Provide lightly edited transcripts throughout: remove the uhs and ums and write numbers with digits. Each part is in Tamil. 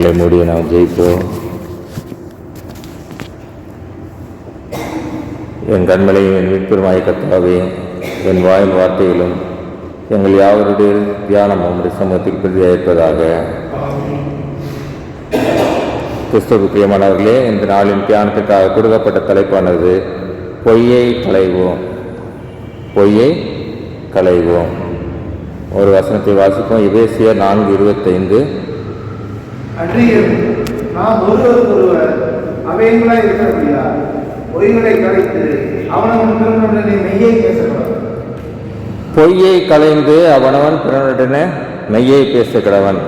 மூடி நாம் ஜெயிப்போம். என் கண்மலையும் என் மீட்பெருமாய் கர்த்தாவே, என் வாயில் வார்த்தைகளும் எங்கள் யாவருடைய தியானமும் சமூகத்தில் பிரதியாயிருப்பதாக. கிறிஸ்துவுக்கு பிரியமானவர்களே, இந்த நாளின் தியானத்திற்காக கொடுக்கப்பட்ட தலைப்பானது பொய்யை களைவோம். பொய்யை களைவோம். ஒரு வசனத்தை வாசிப்போம். எபேசியர் 4:25. அன்றியும் நாம் ஒருவருக்கொருவர் அவையங்களாய் இருக்கிறபடியா பொய்களை கலைத்து அவனவன் பிறனுடனே மெய்யை பேசக்கூடாது. பொய்யை கலைந்து அவனவன் பிறனுடனே மெய்யை பேசக்கூடவன்.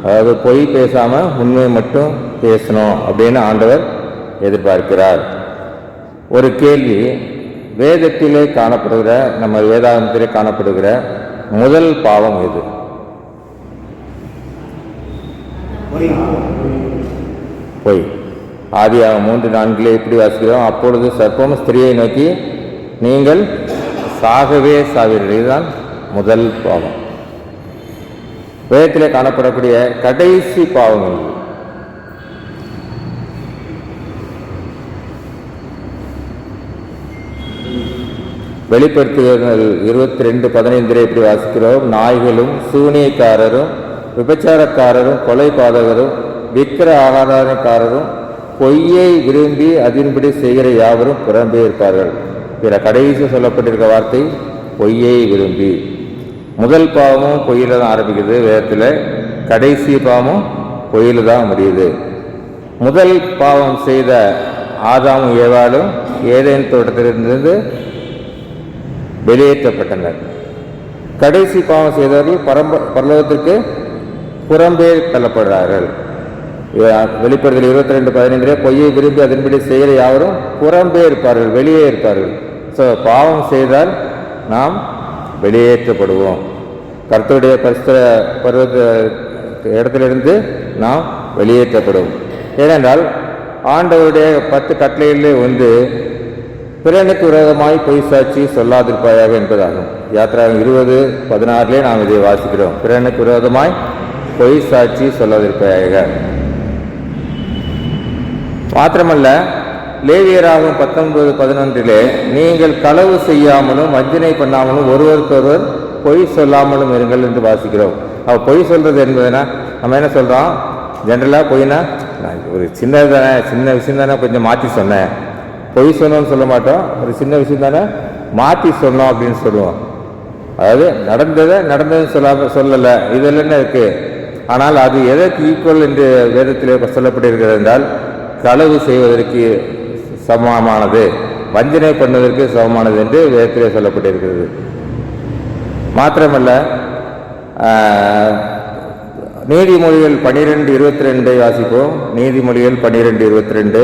அதாவது பொய் பேசாம உண்மையை மட்டும் பேசணும் அப்படின்னு ஆண்டவர் எதிர்பார்க்கிறார். ஒரு கேள்வி, வேதத்திலே காணப்படுகிற, நம்ம வேதாகமத்திலே காணப்படுகிற முதல் பாவம் எது? பொய். ஆதியாகமம் 3:4 எப்படி வாசிக்கிறோம்? அப்பொழுது சர்ப்பம் ஸ்திரியை நோக்கி, நீங்கள் சாகவே சாவீர்கள். இதுதான் முதல் பாவம். வேதத்திலே காணப்படக்கூடிய கடைசி பாவம் இது. வெளிப்படுத்துதல் 22:15 எப்படி வாசிக்கிறோம்? நாய்களும் சூனியக்காரரும் விபச்சாரக்காரரும் கொலைபாதகரும் விக்கிர ஆராதனைக்காரரும் பொய்யை விரும்பி அதன்படி செய்கிற யாவரும் புறம்பே இருப்பார்கள். பிற கடைசி சொல்லப்பட்டிருக்க வார்த்தை பொய்யை விரும்பி. முதல் பாவமும் பொய்யில தான் ஆரம்பிக்குது வேதத்தில், கடைசி பாவமும் பொய்யில தான் முடியுது. முதல் பாவம் செய்த ஆதாமும் ஏவாளும் ஏதேன் தோட்டத்திலிருந்து வெளியேற்றப்பட்டனர். கடைசி பாவம் செய்தவர்கள் பரலோகத்திற்கு புறம்பே தள்ளப்படுறார்கள். வெளிப்படுதல் 22:15 பொய்யை விரும்பி அதன்படி செய்கிற யாவரும் புறம்பே இருப்பார்கள், வெளியே இருப்பார்கள். ஸோ பாவம் செய்தால் நாம் வெளியேற்றப்படுவோம். கர்த்தருடைய பரிசுத்த பருவ இடத்திலிருந்து நாம் வெளியேற்றப்படுவோம். ஏனென்றால் ஆண்டவருடைய 10 கட்டளைகளிலே வந்து பிறனுக்கு விரோதமாய் பொய் சாட்சி சொல்லாதிருப்பாயாக என்பதாகும். யாத்திராகம் 20:16 நாம் இதை வாசிக்கிறோம். பிறனுக்கு விரோதமாய் பொய் சாட்சி சொல்லாதிருப்பாயாக. மாத்திரமல்ல, லேவியராகும் 19:11 நீங்கள் களவு செய்யாமலும் வஞ்சனை பண்ணாமலும் ஒருவருக்கொருவர் பொய் சொல்லாமலும் இருங்கள் என்று வாசிக்கிறோம். பொய் சொல்றது என்பதுனா நம்ம என்ன சொல்றோம்? ஜென்ரலா பொய்னா ஒரு சின்ன விஷயம் தானே, கொஞ்சம் மாற்றி சொன்னேன். பொய் சொன்னோம்னு சொல்ல மாட்டோம். ஒரு சின்ன விஷயம் தானே மாற்றி சொன்னோம் அப்படின்னு சொல்லுவோம். அதாவது நடந்ததுன்னு சொல்லலை, இதில் என்ன இருக்கு? ஆனால் அது எதற்கு ஈக்குவல் என்று வேதத்திலே சொல்லப்பட்டிருக்கிறது என்றால், களவு செய்வதற்கு சமமானது, வஞ்சனை பண்ணுவதற்கு சமமானது என்று வேதத்திலே சொல்லப்பட்டிருக்கிறது. மாத்திரமல்ல, நீதிமொழிகள் 12:22 வாசிப்போம். நீதிமொழிகள் 12:22.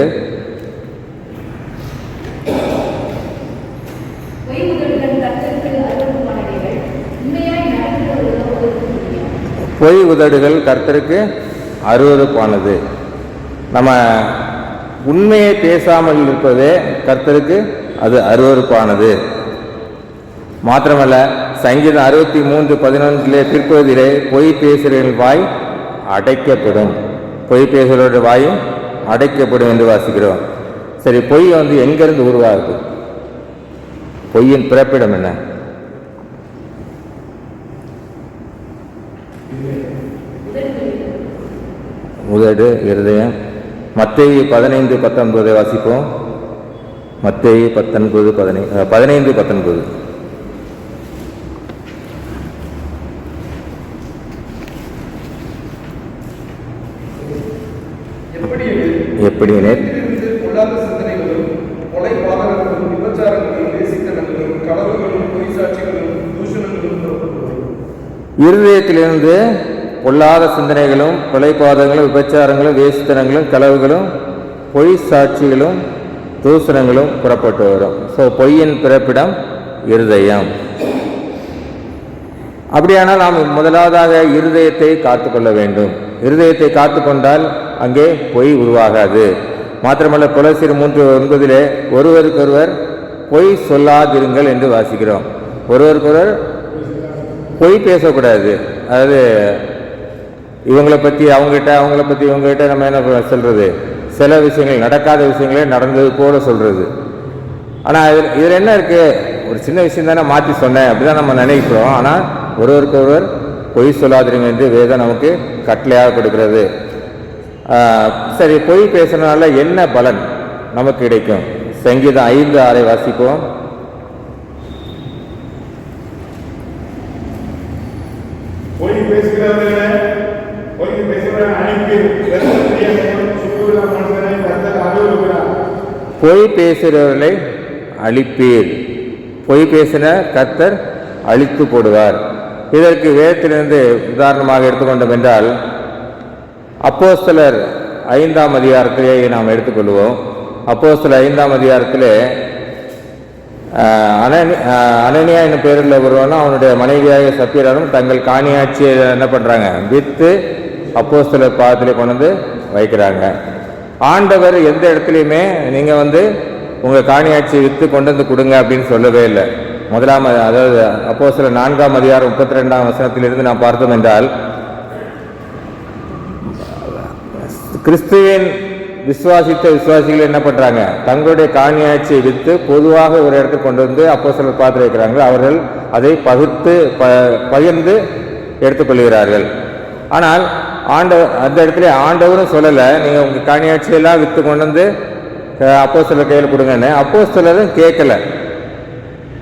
பொய் உதடுகள் கர்த்தருக்கு அருவருப்பானது. நம்ம உண்மையை பேசாமல் இருப்பதே கர்த்தருக்கு அது அருவருப்பானது. மாத்திரமல்ல, சங்கீதம் 63:11 பிற்பகுதியிலே பொய் பேசுகிறவர்கள் வாய் அடைக்கப்படும், பொய் பேசுகிறவருடைய வாயும் அடைக்கப்படும் என்று வாசிக்கிறோம். சரி, பொய் வந்து எங்கிருந்து உருவாகுது? பொய்யின் பிறப்பிடம் என்ன? உதடு, இருதயம். மத்தேயு 15:19 வாசிப்போம். மத்தேயு 15:19. எப்படியெனில் இருதயத்திலிருந்து பொல்லாத சிந்தனைகளும் கொலைபாதகங்களும் விபச்சாரங்களும் வேசித்தனங்களும் களவுகளும் பொய் சாட்சிகளும் தூசணங்களும் புறப்பட்டு வரும். ஸோ பொய்யின் பிறப்பிடம் இருதயம். அப்படியானால் நாம் முதலாவதாக இருதயத்தை காத்துக்கொள்ள வேண்டும். இருதயத்தை காத்துக்கொண்டால் அங்கே பொய் உருவாகாது. மாத்திரமல்ல, கொலோசியர் 3:9 ஒருவருக்கொருவர் பொய் சொல்லாதிருங்கள் என்று வாசிக்கிறோம். ஒருவருக்கொருவர் பொய் பேசக்கூடாது. அதாவது இவங்களை பற்றி அவங்கள பற்றி இவங்ககிட்ட நம்ம என்ன சொல்கிறது, சில விஷயங்கள் நடக்காத விஷயங்களே நடந்தது போல சொல்கிறது. ஆனால் இதில் என்ன இருக்குது, ஒரு சின்ன விஷயம் தானே மாற்றி சொன்னேன் அப்படி தான் நம்ம நினைக்கிறோம். ஆனால் ஒருவருக்கு ஒருவர் பொய் சொல்லாதீங்க என்று வேதம் நமக்கு கட்டளையாக கொடுக்கிறது. சரி, பொய் பேசுறதுனால என்ன பலன் நமக்கு கிடைக்கும்? சங்கீதம் 5:6 வாசிப்போம். பொய் பேசுகிறவர்களை அழிப்பீர், பொய் பேசின கர்த்தர் அழித்து போடுவார். இதற்கு வேதத்திலிருந்து உதாரணமாக எடுத்துக்கொண்டோம் என்றால் அப்போஸ்தலர் 5ஆம் அதிகாரத்திலே நாம் எடுத்துக்கொள்வோம். அப்போஸ்தலர் 5ஆம் அதிகாரத்திலே அனனியா என்னும் பேரில் ஒருவனும் அவனுடைய மனைவியாக சப்பீராலும் தங்கள் காணியாட்சியை என்ன பண்ணுறாங்க, விற்று அப்போஸ்தலர் பாதத்திலே கொண்டு வந்து வைக்கிறாங்க. ஆண்டவர் எந்த இடத்துலையுமே நீங்கள் உங்கள் காணியாட்சியை விற்று கொண்டு வந்து கொடுங்க அப்படின்னு சொல்லவே இல்லை. அதாவது அப்போஸ்தலர் 4ஆம் அதிகாரம் 32ஆம் வசனத்திலிருந்து நாம் பார்த்தோம் என்றால் கிறிஸ்துவின் விசுவாசிகள் என்ன பண்றாங்க, தங்களுடைய காணியாட்சியை விற்று பொதுவாக ஒரு இடத்துக்கு கொண்டு வந்து அப்போஸ்தலர் பாத்திர வைக்கிறாங்க. அவர்கள் அதை பகிர்ந்து எடுத்துக்கொள்கிறார்கள். ஆனால் அந்த இடத்துல ஆண்டவரும் சொல்லலை, நீங்க உங்க காணியாட்சியெல்லாம் விற்று கொண்டு வந்து அப்போஸ்தலர் கையில் கொடுங்கன்னு. அப்போஸ்தலரும் கேட்கல.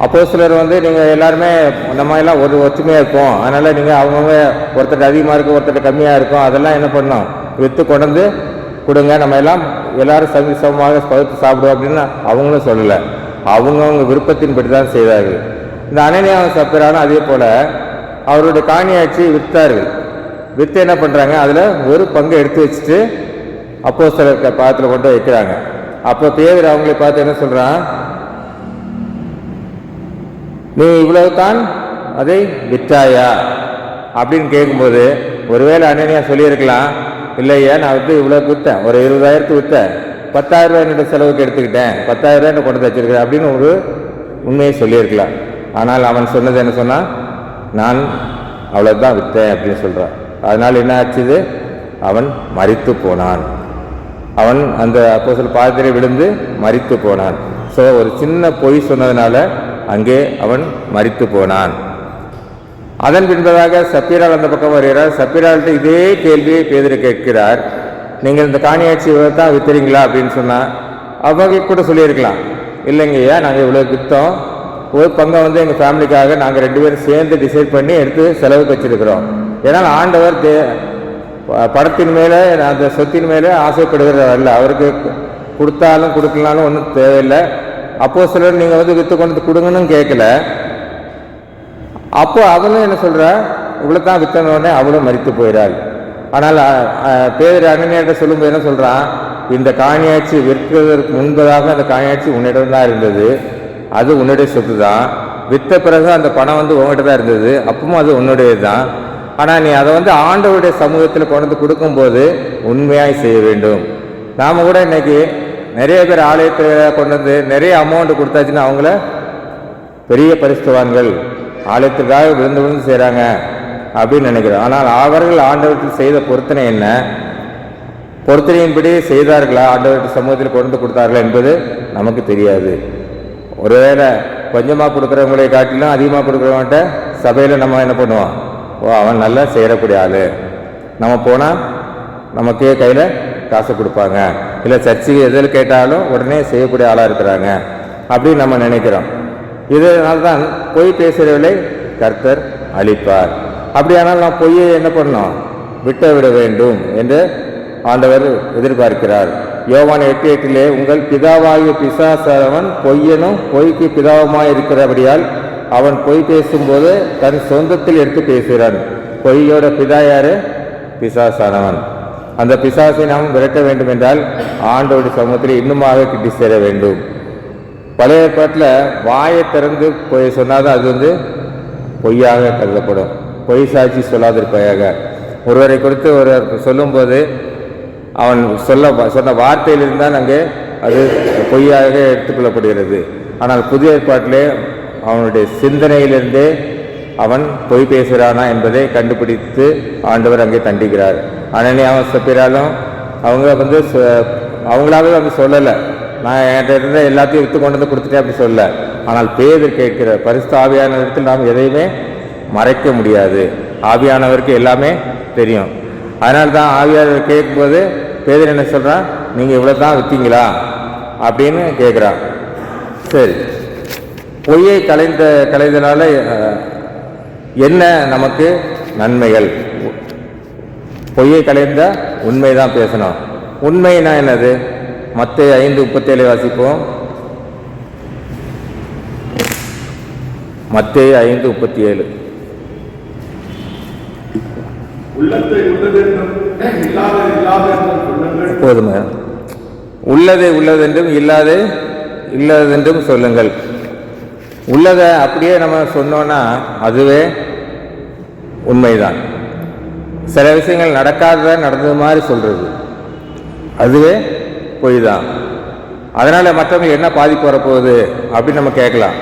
அப்போஸ்தலர் நீங்கள் எல்லாருமே நம்ம எல்லாம் ஒரு ஒற்றுமையாக இருப்போம், அதனால் நீங்கள் அவங்கவுங்க ஒருத்தர் அதிகமாக இருக்கும் ஒருத்தர் கம்மியாக இருக்கும், அதெல்லாம் என்ன பண்ணோம், விற்று கொண்டு வந்து கொடுங்க, நம்ம எல்லாரும் சமமாக பகுத்து சாப்பிடுவோம் அப்படின்னு அவங்களும் சொல்லலை. அவங்கவுங்க விருப்பத்தின்படி தான் செய்தார்கள். இந்த அனனியாவும் சப்பீராலும் அதே போல் அவருடைய காணியாட்சி விற்றார்கள். விற்று என்ன பண்ணுறாங்க, அதில் ஒரு பங்கை எடுத்து வச்சுட்டு அப்போஸ்தலர் பாதத்தில் கொண்டு வைக்கிறாங்க. அப்போ பேதர் அவங்களை பார்த்து என்ன சொல்கிறான், நீ இவ்வளவு தான் அதை விற்றாயா அப்படின்னு கேட்கும்போது ஒருவேளை அனனியா சொல்லியிருக்கலாம், இல்லையா நான் இவ்வளோக்கு விற்றேன், ஒரு 20,000 விற்றேன், 10,000 ரூபாய் என்னோட செலவுக்கு எடுத்துக்கிட்டேன், 10,000 ரூபாய் என்ன கொண்டு வச்சிருக்கிறேன் அப்படின்னு ஒரு உண்மையை சொல்லியிருக்கலாம். ஆனால் அவன் சொன்னது என்ன சொன்னான், நான் அவ்வளோதான் விற்றேன் அப்படின்னு சொல்கிறான். அதனால் என்ன ஆச்சுது, அவன் மரித்து போனான். அவன் அந்த அப்போஸ்தலர் பாதத்திலே விழுந்து மரித்து போனான். ஸோ ஒரு சின்ன பொய் சொன்னதுனால அங்கே அவன் மரித்து போனான். அதன் பின்பதாக சப்பீரால் அந்த பக்கம் வருகிறார். சப்பீரால்கிட்ட இதே கேள்வியை பேதுரு கேட்கிறார், நீங்கள் இந்த காணியாட்சியை தான் விற்றுறீங்களா அப்படின்னு சொன்னால் அவங்க கூட சொல்லியிருக்கலாம், இல்லைங்கய்யா நாங்கள் இவ்வளோ விற்றோம், ஒரு பங்கை எங்கள் ஃபேமிலிக்காக நாங்கள் 2 பேரும் சேர்ந்து டிசைட் பண்ணி எடுத்து செலவுக்கு வச்சுருக்கிறோம். ஏன்னால் ஆண்டவர் படத்தின் மேலே அந்த சொத்தின் மேலே ஆசைப்படுகிறவர் அல்ல, அவருக்கு கொடுத்தாலும் கொடுக்கலாலும் ஒன்றும் தேவையில்லை. அப்போஸ்தலர் நீங்கள் விற்று கொண்டு கொடுங்கன்னு கேட்கல. அப்போ அவளும் என்ன சொல்கிறா, இவ்வளோ தான் விற்றனோடனே அவளும் மரித்து போயிடாள். ஆனால் பேதர் அனனியாட்ட சொல்லும்போது என்ன சொல்கிறான், இந்த காணியாட்சி விற்கிறதற்கு முன்பதாக அந்த காணியாட்சி உன்னிடம் தான் இருந்தது, அது உன்னுடைய சொத்து தான். விற்ற பிறகு அந்த பணம் உங்கள்கிட்ட தான் இருந்தது, அப்பவும் அது உன்னுடையது தான். ஆனால் நீ அதை ஆண்டவருடைய சமூகத்தில் கொண்டு வந்து கொடுக்கும்போது உண்மையாய் செய்ய வேண்டும். நாம் கூட இன்னைக்கு நிறைய பேர் ஆலயத்தில் கொண்டு வந்து நிறைய அமௌண்ட் கொடுத்தாச்சுன்னா அவங்கள பெரிய பரிசுத்தவான்கள், ஆலயத்துக்காக விழுந்து செய்கிறாங்க அப்படின்னு நினைக்கிறோம். ஆனால் அவர்கள் ஆண்டவரத்தில் செய்த பொருத்தனை என்ன, பொருத்தனையின்படி செய்தார்களா, ஆண்டவருடைய சமூகத்தில் கொண்டு கொடுத்தார்களா என்பது நமக்கு தெரியாது. ஒருவேளை கொஞ்சமாக கொடுக்குறவங்களை காட்டிலும் அதிகமாக கொடுக்குறவங்கள்ட்ட சபையில் நம்ம என்ன பண்ணுவோம், ஓ அவன் நல்லா செய்யக்கூடிய ஆள், நம்ம போனால் நமக்கு கையில் காசு கொடுப்பாங்க, இல்லை சர்ச்சுக்கு எதில் கேட்டாலும் உடனே செய்யக்கூடிய ஆளாக இருக்கிறாங்க அப்படின்னு நம்ம நினைக்கிறோம். இதனால்தான் பொய் பேசுகிறவர்களை கர்த்தர் அழிப்பார். அப்படியானால் நாம் பொய்யை என்ன பண்ணோம், விட வேண்டும் என்று ஆண்டவர் எதிர்பார்க்கிறார். யோவான் 8:8 உங்கள் பிதாவாகிய பிசாசானவன் பொய்யனும் பொய்க்கு பிதாவுமாய் இருக்கிறபடியால் அவன் பொய் பேசும்போது தன் சொந்தத்தில் எடுத்து பேசுகிறான். பொய்யோட பிதா யாரு, பிசாசானவன். அந்த பிசாசை நாம் விரட்ட வேண்டும் என்றால் ஆண்டவருடைய சமூகத்தில் இன்னுமாக கிட்டி சேர வேண்டும். பழைய ஏற்பாட்டில் வாயை திறந்து பொய் சொன்னாதான் அது பொய்யாக கருதப்படும். பொய் சாட்சி சொல்லாதிருப்பையாக. ஒருவரை குறித்து ஒருவர் சொல்லும்போது அவன் சொன்ன வார்த்தையிலிருந்தான் அங்கே அது பொய்யாக எடுத்துக்கொள்ளப்படுகிறது. ஆனால் புதிய ஏற்பாட்டிலே அவனுடைய சிந்தனையிலிருந்தே அவன் பொய் பேசுகிறானா என்பதை கண்டுபிடித்து ஆண்டவர் அங்கே தண்டிக்கிறார். அனனியாவும் சப்பீராலும் அவங்க வந்து அவங்களாவே வந்து சொல்லலை, நான் என்கிட்ட இருந்த எல்லாத்தையும் விற்று கொண்டு வந்து கொடுத்துட்டேன் அப்படி சொல்ல. ஆனால் பேதர் கேட்கிற பரிசுத்த ஆவியான இடத்தில் நாம் எதையுமே மறைக்க முடியாது. ஆவியானவருக்கு எல்லாமே தெரியும். அதனால தான் ஆவியானவர் கேட்கும்போது பேதர் என்ன சொல்கிறான், நீங்கள் இவ்வளோ தான் விற்றீங்களா அப்படின்னு கேட்குறான். சரி, பொய்யை கலைந்தனால என்ன நமக்கு நன்மைகள்? பொய்யை கலைந்த உண்மை தான் பேசணும். உண்மைனா என்னது? மத்தேயு 5:37 வாசிப்போம். மத்தேயு 5:37. உள்ளத்தை உள்ளதென்றும் இல்லாதது இல்லாதென்றும் சொல்லுங்கள். போதுமே. உள்ளதை உள்ளதென்றும் இல்லாதே இல்லதென்றும் சொல்லுங்கள். உள்ளதை அப்படியே நம்ம சொன்னோன்னா அதுவே உண்மைதான். சில விஷயங்கள் நடக்காதத நடந்தது மாதிரி சொல்கிறது, அதுவே பொய் தான். அதனால் மற்றவங்க என்ன பாதிப்பு வரப்போகுது அப்படின்னு நம்ம கேட்கலாம்.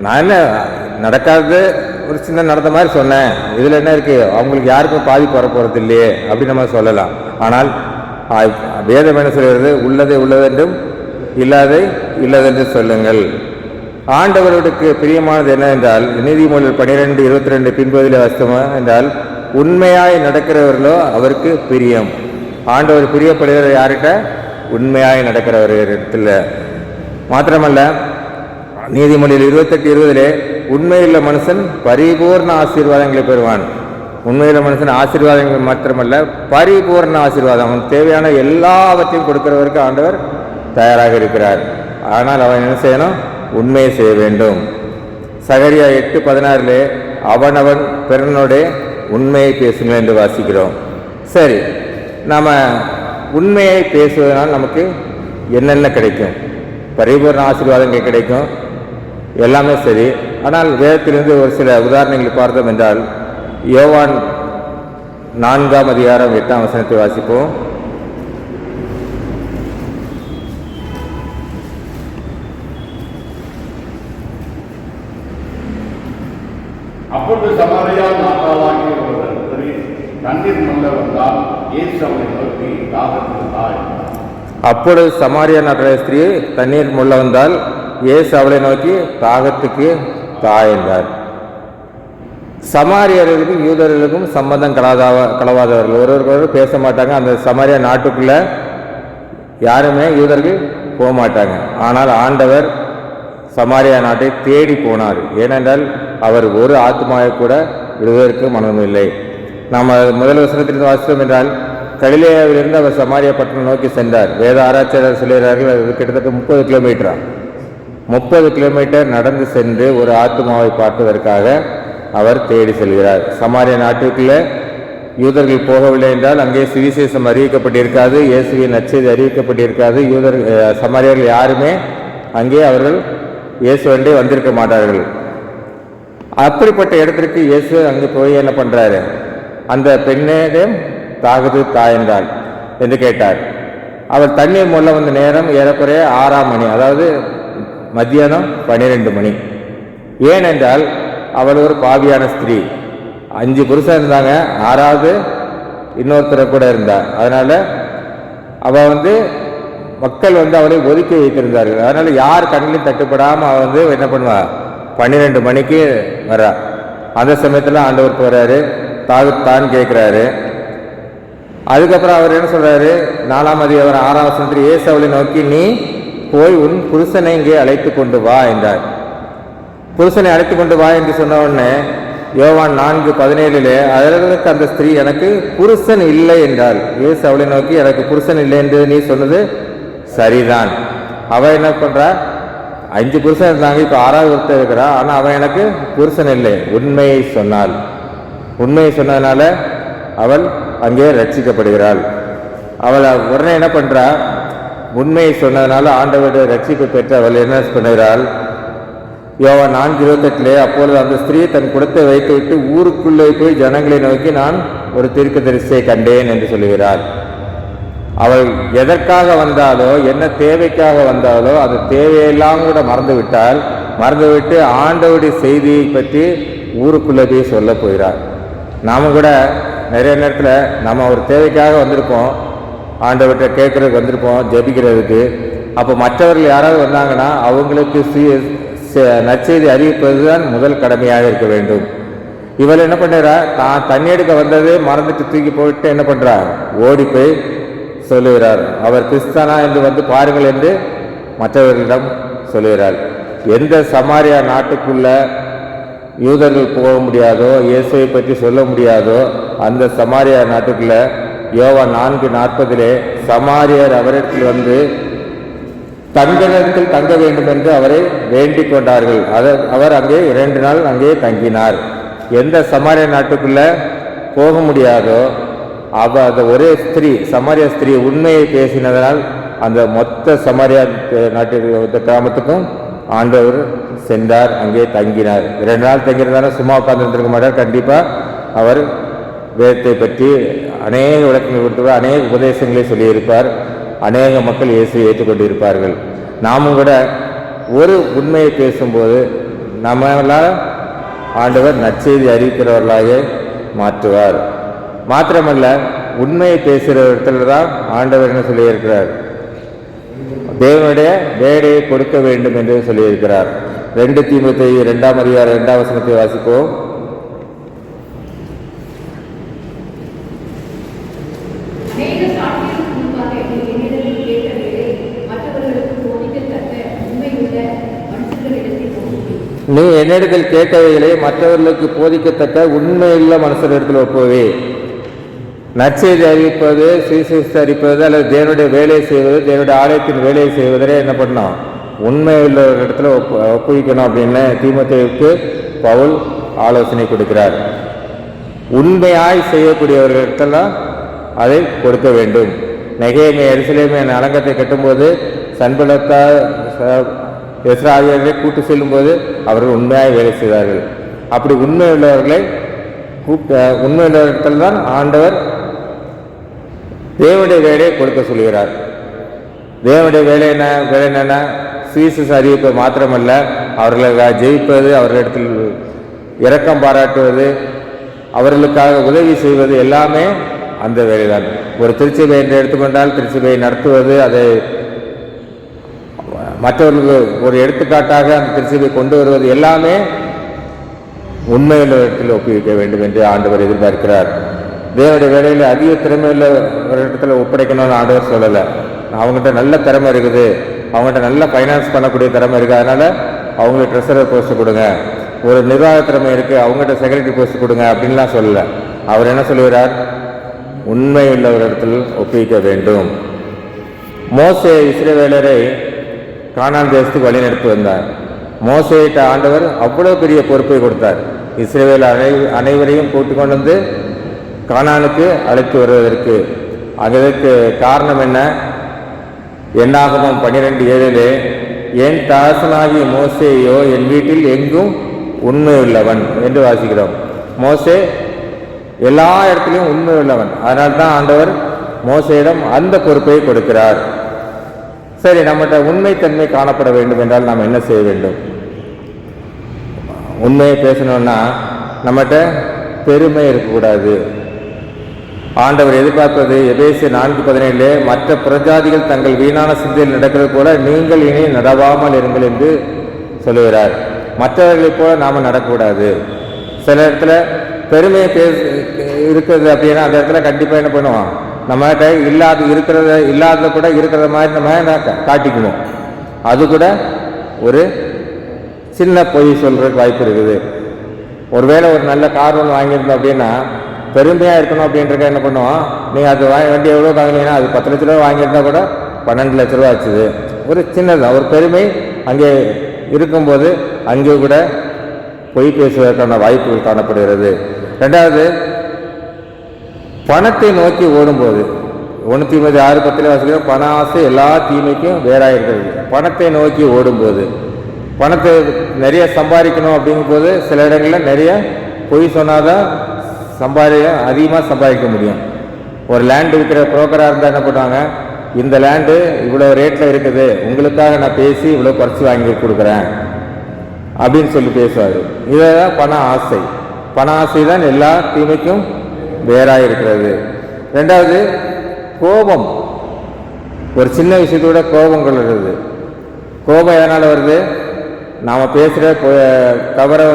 நான் என்ன நடக்காதது ஒரு சின்ன நடந்த மாதிரி சொன்னேன், இதில் என்ன இருக்குது, அவங்களுக்கு யாருக்கும் பாதிப்பு வரப்போகிறது இல்லையே அப்படின்னு நம்ம சொல்லலாம். ஆனால் வேதம் என்ன சொல்கிறது? உள்ளதை உள்ளதென்றும் இல்லாதை இல்லதென்று சொல்லுங்கள். ஆண்டவருக்கு பிரியமானது என்ன என்றால், நீதிமொழிகள் 12:22 பின்பகுதியில் வாசித்தோமா என்றால், உண்மையாய் நடக்கிறவர்களோ அவருக்கு பிரியம். ஆண்டவர் பிரியப்படுகிற யார்கிட்ட? உண்மையாய் நடக்கிறவர்களிடத்தில். மாத்திரமல்ல, நீதிமொழியில் 28:20 உண்மையுள்ள மனுஷன் பரிபூர்ண ஆசீர்வாதங்களை பெறுவான். உண்மையுள்ள மனுஷன் ஆசீர்வாதங்கள் மாத்திரமல்ல, பரிபூர்ண ஆசீர்வாதம், அவன் தேவையான எல்லாவற்றையும் கொடுக்கிறவருக்கு ஆண்டவர் தயாராக இருக்கிறார். ஆனால் அவன் என்ன செய்யணும்? உண்மையை செய்ய வேண்டும். சகரியா 8:16 அவனவன் பிறனோடே உண்மையை பேசுங்கள் என்று வாசிக்கிறோம். சரி, நாம் உண்மையை பேசுவதனால் நமக்கு என்னென்ன கிடைக்கும்? பரிபூர்ண ஆசீர்வாதங்கள் கிடைக்கும், எல்லாமே சரி. ஆனால் வேதத்திலிருந்து ஒரு சில உதாரணங்களை பார்த்தோம் என்றால், யோவான் 4:8 வாசிப்போம். அப்பொழுது சமாரியா நாட்டாளாகிய ஒரு ஸ்திரீ தண்ணீர் மல்ல வந்தால் இயேசு அவனை நோக்கி தாகத்திற்காய். அப்பொழுது சமாரியா நாட்டாள ஸ்திரீ தண்ணீர் முள்ள வந்தால் இயேசு அவளை நோக்கி தாகத்துக்கு தாய் என்றார். சமாரியர்களுக்கும் யூதர்களுக்கும் சம்பந்தம் கலவாதவர்கள், ஒருவருக்கு பேச மாட்டாங்க. அந்த சமாரியா நாட்டுக்குள்ள யாருமே யூதர்கள் போக மாட்டாங்க. ஆனால் ஆண்டவர் சமாரியா நாட்டை தேடி போனார். ஏனென்றால் அவர் ஒரு ஆத்மாவை கூட விடுவதற்கு மனமில்லை. நாம் முதல் வசனத்திலிருந்து வாசித்தோம் என்றால், கலிலேயாவிலிருந்து அவர் சமாரியா பட்டணம் நோக்கி சென்றார். வேத ஆராய்ச்சியாளர் சொல்கிறார்கள், அது கிட்டத்தட்ட 30 கிலோமீட்டரா. 30 கிலோமீட்டர் நடந்து சென்று ஒரு ஆத்மாவை பார்ப்பதற்காக அவர் தேடி செல்கிறார். சமாரியா நாட்டுக்குள்ளே யூதர்கள் போகவில்லை என்றால் அங்கே சுவிசேஷம் அறிவிக்கப்பட்டிருக்காது, இயேசுவின் நற்செய்தி அறிவிக்கப்பட்டிருக்காது. சமாரியர்கள் யாருமே அங்கே அவர்கள் இயேசுவண்டே வந்திருக்க மாட்டார்கள். அப்படிப்பட்ட இடத்திற்கு இயேசு அங்கே போய் என்ன பண்ணுறாரு? அந்த பெண்ணிடம் தாகத்து தாயென்றாள் என்று கேட்டார். அவள் தண்ணீர் மொல்ல வந்த நேரம் ஏறக்குறைய 6ஆம் மணி, அதாவது மத்தியானம் 12 மணி. ஏனென்றால் அவள் ஒரு பாவியான ஸ்திரீ. 5 புருஷன் இருந்தாங்க, 6வது இன்னொருத்தரை கூட இருந்தார். அதனால் அவள் மக்கள் அவளை ஒதுக்கி வைத்திருந்தார்கள். அதனால் யார் கண்ணிலும் தட்டுப்படாமல் அவள் என்ன பண்ணுவா? 12 மணிக்கு வரா. அந்த சமயத்தில் ஆண்டவர் போகிறாரு, தாகத்தான் கேட்குறாரு. அதுக்கப்புறம் அவர் என்ன சொல்கிறாரு? 4ஆம் அதிகாரம் 6ஆம் வசனத்தில் இயேசு அவளை நோக்கி, நீ போய் உன் புருஷனை இங்கே அழைத்து கொண்டு வா என்றார். புருஷனை அழைத்து கொண்டு வா என்று சொன்ன உடனே யோவான் 4:17 அதற்கு அந்த ஸ்திரீ, எனக்கு புருஷன் இல்லை என்றாள். இயேசு அவளை நோக்கி, எனக்கு புருஷன் இல்லை என்று நீ சொன்னது சரிதான். அவள் என்ன பண்ணுறா? 5 புருஷன் இருந்தாங்க, இப்போ 6வது ஒருத்தர் இருக்கிறா. ஆனால் அவன் எனக்கு புருஷன் இல்லை, உண்மையை சொன்னாள். உண்மையை சொன்னதுனால அவள் அங்கே ரட்சிக்கப்படுகிறாள். அவள் உடனே என்ன பண்ணுறா? உண்மையை சொன்னதுனால ஆண்டவருடைய ரட்சிப்பு பெற்று அவள் என்ன பண்ணுகிறாள்? யோவான் 4:28 அப்பொழுது அந்த ஸ்திரீ தன் குடத்தை வைத்துவிட்டு ஊருக்குள்ளே போய் ஜனங்களை நோக்கி, நான் ஒரு தீர்க்கதரிசியை கண்டேன் என்று சொல்லுகிறாள். அவள் எதற்காக வந்தாலோ, என்ன தேவைக்காக வந்தாலோ, அந்த தேவையெல்லாம் கூட மறந்துவிட்டால், மறந்துவிட்டு ஆண்டவருடைய செய்தியை பற்றி ஊருக்குள்ளே போய் சொல்ல போகிறார். நாம் கூட நிறைய நேரத்தில் நம்ம ஒரு தேவைக்காக வந்திருப்போம், ஆண்டவர்கிட்ட கேட்குறதுக்கு வந்திருப்போம், ஜெபிக்கிறதுக்கு. அப்போ மற்றவர்கள் யாராவது வந்தாங்கன்னா அவங்களுக்கு நற்செய்தி அறிவிப்பது தான் முதல் கடமையாக இருக்க வேண்டும். இவள் என்ன பண்ணுறா, தான் தண்ணி எடுக்க வந்ததே மறந்துட்டு தூக்கி போயிட்டு என்ன பண்ணுறா, ஓடி போய் சொல்லுகிறார், அவர் கிறிஸ்தானா என்று வந்து பாருங்கள் என்று மற்றவர்களிடம் சொல்லுகிறார். எந்த சமாரியா நாட்டுக்குள்ள யூதர்கள் போக முடியாதோ, இயேசுவை பற்றி சொல்ல முடியாதோ, அந்த சமாரியா நாட்டுக்குள்ள யோவான் 4:40 சமாரியர் அவரிடத்தில் வந்து தங்க நேரத்தில் தங்க வேண்டும் என்று அவரை வேண்டிக் கொண்டார்கள். அவர் அங்கே 2 நாள் அங்கே தங்கினார். எந்த சமாரிய நாட்டுக்குள்ள போக முடியாதோ அந்த ஒரே ஸ்திரீ, சமாரிய ஸ்திரீ உண்மையை பேசினதனால் அந்த மொத்த சமாரியா நாட்டு கிராமத்துக்கும் ஆண்டவர் சென்றார், அங்கே தங்கினார். 2 நாள் தங்கியிருந்தாலும் சும்மா உட்கார்ந்துருக்க மாட்டார். கண்டிப்பாக அவர் வேதத்தை பற்றி அநேக விளக்கங்கள் கொடுத்தவர், அநேக உபதேசங்களை சொல்லியிருப்பார். அநேக மக்கள் இயேசுவை ஏற்றுக்கொண்டு இருப்பார்கள். நாமும் கூட ஒரு உண்மையை பேசும்போது நம்மளால் ஆண்டவர் நற்செய்தி அறிவிக்கிறவர்களாக மாற்றுவார். மாத்திரமல்ல, உண்மையை பேசுகிற இடத்துல தான் ஆண்டவர் என்ன சொல்லியிருக்கிறார், தேவனுடைய வேலையை கொடுக்க வேண்டும் என்று சொல்லியிருக்கிறார். 2 தீமோத்தேயு 2ஆம் அதிகாரம் 2ஆம் வசனத்தை வாசிப்போம். நீ என்னிடத்தில் கேட்டவைகளை மற்றவர்களுக்கு போதிக்கத்தக்க உண்மையுள்ள மனுஷரிடத்தில் ஒப்புவே. நற்செய்தி அறிவிப்பது, சுவிசேஷத்தை அறிவிப்பது அல்லது தேவனுடைய வேலையை செய்வது, தேவனுடைய ஆலயத்தின் வேலையை செய்வதே என்ன பண்ணணும், உண்மை உள்ள இடத்துல ஒப்புவிக்கணும் அப்படின்னு தீமோத்தேயுவுக்கு பவுல் ஆலோசனை கொடுக்கிறார். உண்மையாய் செய்யக்கூடியவர்களிடத்தெல்லாம் அதை கொடுக்க வேண்டும். நெகேமியா எருசலேமின் அலங்கத்தை கட்டும்போது சன்பலத்தா எஸ்ரா ஆகியோரை கூட்டு செல்லும்போது அவர்கள் உண்மையாக வேலை செய்தார்கள். அப்படி உண்மை உள்ளவர்களை உண்மை உள்ள இடத்துல தான் ஆண்டவர் தேவனுடைய வேலையை கொடுக்க சொல்கிறார். தேவனுடைய வேலை என்னன்னா சுவிசேஷ அறிவிப்பது மாத்திரமல்ல, அவர்களை ஜெயிப்பது, அவர்களிடத்தில் இரக்கம் பாராட்டுவது, அவர்களுக்காக உதவி செய்வது எல்லாமே அந்த வேலைதான். ஒரு திருச்சபை என்று எடுத்துக்கொண்டால் திருச்சபையை நடத்துவது, அதை மற்றவர்களுக்கு ஒரு எடுத்துக்காட்டாக அந்த திருச்சபை கொண்டு வருவது எல்லாமே உண்மையுள்ள இடத்தில் ஒப்புவிக்க வேண்டும் என்று ஆண்டவர் எதிர்பார்க்கிறார். தேவனுடைய வேலையில் அதிக திறமையுள்ள ஒரு இடத்துல ஒப்படைக்கணும்னு ஆண்டவர் சொல்லலை. அவங்ககிட்ட நல்ல திறமை இருக்குது, அவங்ககிட்ட நல்ல ஃபைனான்ஸ் பண்ணக்கூடிய திறமை இருக்குது, அதனால் அவங்களுக்கு ட்ரெஸரர் போஸ்ட் கொடுங்க, ஒரு நிர்வாக திறமை இருக்குது அவங்ககிட்ட செக்ரட்டரி போஸ்ட் கொடுங்க அப்படின்லாம் சொல்லலை. அவர் என்ன சொல்லுகிறார், உண்மையுள்ள ஒரு இடத்தில் ஒப்புவிக்க வேண்டும். மோசே இஸ்ரவேலரை கானான் தேசத்துக்கு வழிநடத்தி வந்தார். மோசேயிட்ட ஆண்டவர் அவ்வளோ பெரிய பொறுப்பை கொடுத்தார். இஸ்ரவேல் அனைவரையும் கூட்டிக் கொண்டு வந்து கானானுக்கு அழைத்து வருவதற்கு. அதற்கு காரணம் என்ன? என்னாகமம் 12:7 என் தாசனாகிய மோசேயோ என் வீட்டில் எங்கும் உண்மை உள்ளவன் என்று வாசிக்கிறோம். மோசே எல்லா இடத்துலையும் உண்மை உள்ளவன். அதனால்தான் ஆண்டவர் மோசேயிடம் அந்த பொறுப்பை கொடுக்கிறார். சரி, நம்மகிட்ட உண்மைத்தன்மை காணப்பட வேண்டும் என்றால் நாம் என்ன செய்ய வேண்டும்? உண்மையை பேசணும்னா நம்மகிட்ட பெருமை இருக்கக்கூடாது. ஆண்டவர் எதிர்பார்ப்பது எபேசியர் 4:17 மற்ற புறஜாதிகள் தங்கள் வீணான சிந்தையில் நடக்கிறது போல நீங்கள் இனி நடவாமல் இருங்கள் என்று சொல்லுகிறார். மற்றவர்களைப் போல நாம் நடக்கக்கூடாது. சில இடத்துல பெருமை இருக்கிறது அப்படின்னா அந்த இடத்துல கண்டிப்பாக என்ன பண்ணுவோம், நம்மகிட்ட இல்லாத கூட இருக்கிறத மாதிரி நம்ம காட்டிக்கணும். அது கூட ஒரு சின்ன பொய் சொல்றதுக்கு வாய்ப்பு இருக்குது. ஒருவேளை ஒரு நல்ல கார் ஒன்று வாங்கியிருந்தோம் அப்படின்னா பெருமையாக இருக்கணும் அப்படின்றக்க என்ன பண்ணுவோம், நீங்கள் அது வண்டி எவ்வளோ வாங்கினீங்கன்னா அது 10 லட்ச ரூபா வாங்கியிருந்தா கூட 12 லட்ச ரூபா ஆச்சுது. ஒரு சின்னதாக ஒரு பெருமை அங்கே இருக்கும்போது அங்கே கூட பொய் பேசுவதற்கான வாய்ப்புகள் காணப்படுகிறது. 2வது, பணத்தை நோக்கி ஓடும்போது 1 தீமோத்தேயு 6:10 வாசிக்கிறோம், பண ஆசை எல்லா தீமைக்கும் வேறாக இருக்கிறது. பணத்தை நோக்கி ஓடும்போது பணத்தை நிறைய சம்பாதிக்கணும் அப்படிங்கும்போது சில இடங்களில் நிறைய பொய் சொன்னாதான் அதிகமாக சம்பாதிக்க முடியும். ஒரு லேண்டு விற்கிற புரோக்கராக இருந்தால் என்ன பண்ணுவாங்க, இந்த லேண்டு இவ்வளோ ரேட்டில் இருக்குது, உங்களுக்காக நான் பேசி இவ்வளோ குறைச்சி வாங்கி கொடுக்குறேன் அப்படின்னு சொல்லி பேசுவார். இதுதான் பண ஆசை. பண ஆசை தான் எல்லா தீமைக்கும் வேறாக இருக்கிறது. ரெண்டாவது கோபம். ஒரு சின்ன விஷயத்தோட கோபம் கொள்ளுறது. கோபம் எதனால் வருது? நாம் பேசுகிற தவறை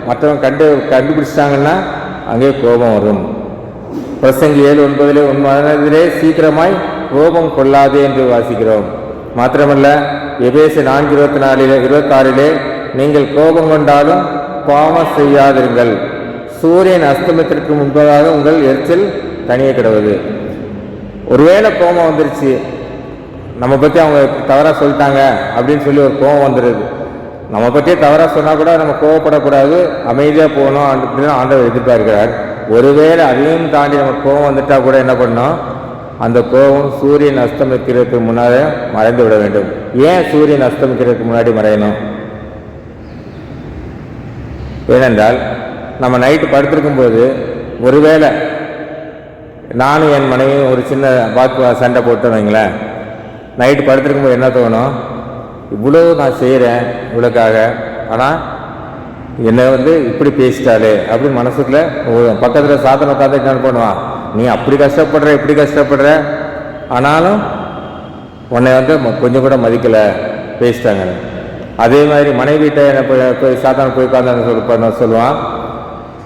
மற்றவங்க கண்டுபிடிச்சிட்டாங்கன்னா அங்கே கோபம் வரும். பிரசங்கி 7:9 உன் மனதிலே சீக்கிரமாய் கோபம் கொள்ளாதே என்று வாசிக்கிறோம். மாத்திரமல்ல எபேசியர் 4:26 நீங்கள் கோபம் கொண்டாலும் பாவம் செய்யாதிருங்கள், சூரியன் அஸ்தமத்திற்கு முன்பதாக உங்கள் எரிச்சல் தனியே கிடவது. ஒருவேளை கோபம் வந்துருச்சு, நம்ம பற்றி அவங்க தவறாக சொல்லிட்டாங்க அப்படின்னு சொல்லி ஒரு கோபம் வந்துடுது. நம்ம பற்றியே தவறாக சொன்னால் கூட நம்ம கோவப்படக்கூடாது, அமைதியாக போகணும் அப்படின்னு ஆண்டவர் எதிர்பார்க்கிறார். ஒருவேளை அதையும் தாண்டி நமக்கு கோபம் வந்துட்டா கூட என்ன பண்ணோம்? அந்த கோபம் சூரியன் அஸ்தமிக்கிறதுக்கு முன்னாடி மறைந்து விட வேண்டும். ஏன் சூரியன் அஸ்தமிக்கிறதுக்கு முன்னாடி மறையணும்? ஏனென்றால் நம்ம நைட்டு படுத்திருக்கும் போது ஒருவேளை நானும் என் மனைவியும் ஒரு சின்ன சண்டை போட்டு வைங்களேன், நைட்டு படுத்திருக்கும் போது என்ன தோணும்? இவ்வளவு நான் செய்கிறேன் இவ்வளோக்காக, ஆனால் என்னை இப்படி பேசிட்டாலே அப்படின்னு மனசுக்குள்ள பக்கத்தில் சாத்தனை உட்காந்து என்ன பண்ணுவான்? நீ அப்படி கஷ்டப்படுற இப்படி கஷ்டப்படுற, ஆனாலும் உன்னை கொஞ்சம் கூட மதிக்கலை, பேசிட்டாங்க. அதே மாதிரி மனைவிட்ட என்ன போய் சாத்தான போய் உட்காந்து சொல்லுவான்,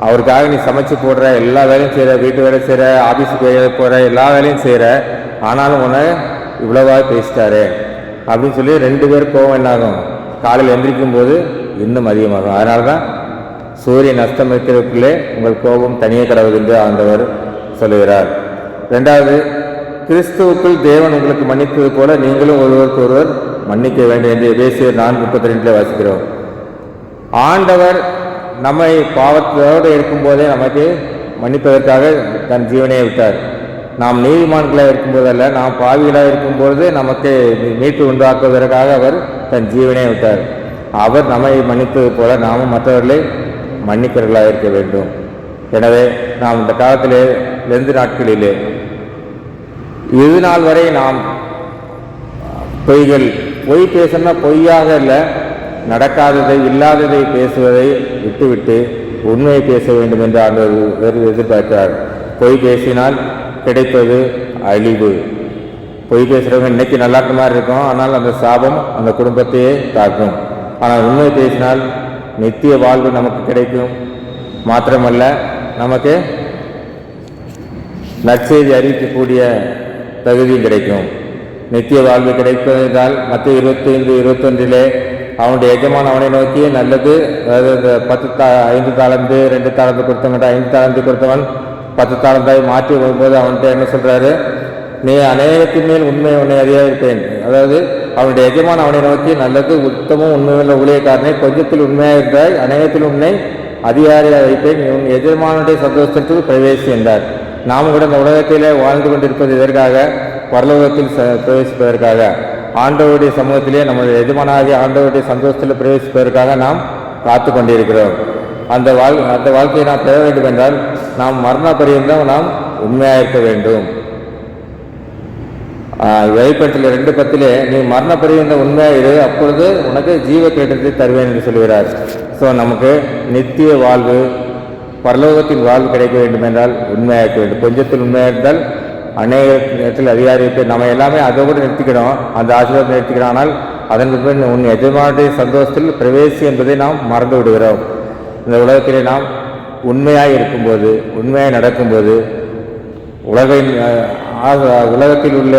அவருக்காக நீ சமைச்சு போடுற, எல்லா வேலையும் செய்கிற, வீட்டு வேலை செய்கிற, ஆஃபீஸுக்கு வேலை போகிற, எல்லா வேலையும் செய்கிற, ஆனாலும் உன்னை இவ்வளவா பேசிட்டாரு அப்படின்னு சொல்லி 2 பேர் கோவம் என்னாகும்? காலையில் எந்திரிக்கும் போது இன்னும் அதிகமாகும். அதனால தான் சூரியன் அஸ்தமிக்கிறதுக்குள்ளே உங்கள் கோபம் தனியே கிடவது என்று ஆண்டவர் சொல்லுகிறார். ரெண்டாவது, கிறிஸ்துவுக்குள் தேவன் உங்களுக்கு மன்னித்தது போல நீங்களும் ஒருவருக்கு ஒருவர் மன்னிக்க வேண்டும் என்று எபேசியர் 4:32 வாசிக்கிறோம். ஆண்டவர் நம்மை பாவத்தோடு இருக்கும்போதே நமக்கு மன்னிப்பதற்காக தன் ஜீவனையை விட்டார். நாம் நீதிமான்களாக இருக்கும்போதல்ல, நாம் பாவிகளாக இருக்கும்போது நமக்கு மீட்பு உண்டாக்குவதற்காக அவர் தன் ஜீவனை விட்டார். அவர் நம்மை மன்னித்தது போல நாமும் மற்றவர்களை மன்னிப்பவர்களாக இருக்க வேண்டும். எனவே நாம் இந்த காலத்திலே 2 நாட்களிலே இது நாள் வரை நாம் பொய் பேசணும்னா பொய்யாக இல்லை, நடக்காததை இல்லாததை பேசுவதை விட்டுவிட்டு உண்மையை பேச வேண்டும் என்று ஆண்டவர் எதிர்பார்க்கிறார். பொய் பேசினால் கிடைப்பது அழிவு. பொய் பேசுகிறவங்க இன்னைக்கு நல்லாக்க மாதிரி இருக்கும், ஆனால் அந்த சாபம் அந்த குடும்பத்தையே தாக்கும். ஆனால் உண்மை பேசினால் நித்திய வாழ்வு நமக்கு கிடைக்கும். மாத்திரமல்ல, நமக்கு நற்செய்தி அறிவிக்கக்கூடிய தகுதியும் கிடைக்கும். நித்திய வாழ்வு கிடைப்பதால் மத்திய 25:21 அவனுடைய எஜமான் அவனை நோக்கி நல்லது, அதாவது 5 தாளந்து 2 தாளந்து கொடுத்தவன் 5 தாளந்து கொடுத்தவன் 10 தாளந்தாய் மாற்றி வரும்போது அவன்கிட்ட என்ன சொல்றாரு? நீ அநேகத்தின் மேல் உன்னை அறியா இருப்பேன். அதாவது அவனுடைய எஜமான் அவனை நோக்கி நல்லது, உத்தமும் உண்மையுள்ள ஊழியக்காரனை, கொஞ்சத்தில் உண்மையாக இருந்தாய், அநேகத்தில் உன்னை அதிகாரியாக வைப்பேன், உன் எஜமானுடைய சந்தோஷத்திற்கு பிரவேசி என்றார். நாம் கூட இந்த உலகத்திலே வாழ்ந்து கொண்டிருப்பது இதற்காக, பரலோகத்தில் பிரவேசிப்பதற்காக, ஆண்டவருடைய சமூகத்திலே நம்முடைய எஜமானாகிய ஆண்டவருடைய சந்தோஷத்தில் பிரவேசிப்பதற்காக நாம் காத்து கொண்டிருக்கிறோம். அந்த வாழ்க்கையை நாம் பெற வேண்டும் என்றால் நாம் மரண பரியந்தம் நாம் உண்மையாக இருக்க வேண்டும். வெளிப்பட்டில் 2:10 நீ மரண பரியந்தம் உண்மையாக இரு, அப்பொழுது உனக்கு ஜீவ கிரீடத்தை தருவேன் என்று சொல்கிறார். ஸோ நமக்கு நித்திய வாழ்வு, பரலோகத்தின் வாழ்வு கிடைக்க வேண்டும் என்றால் உண்மையாக இருக்க வேண்டும். கொஞ்சத்தில் உண்மையாக இருந்தால் அநேக நேரத்தில் அதிகாரிக்கு நம்ம எல்லாமே அதை கூட நிறுத்திக்கிறோம், அந்த ஆசீர்வாதத்தை நிறுத்திக்கிறோம். ஆனால் அதன் பின் உன் எஜமானுடைய சந்தோஷத்தில் பிரவேசி என்பதை நாம் மறந்து விடுகிறோம். இந்த உலகத்திலே நாம் உண்மையாக இருக்கும்போது, உண்மையாக நடக்கும்போது உலகத்தில் உள்ள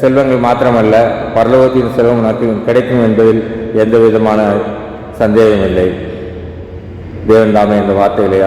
செல்வங்கள் மாத்திரமல்ல, பரலோகத்தின் செல்வம் நமக்கு கிடைக்கும் என்பதில் எந்த விதமான சந்தேகமில்லை. தேவன் தாமே இந்த வார்த்தைகளை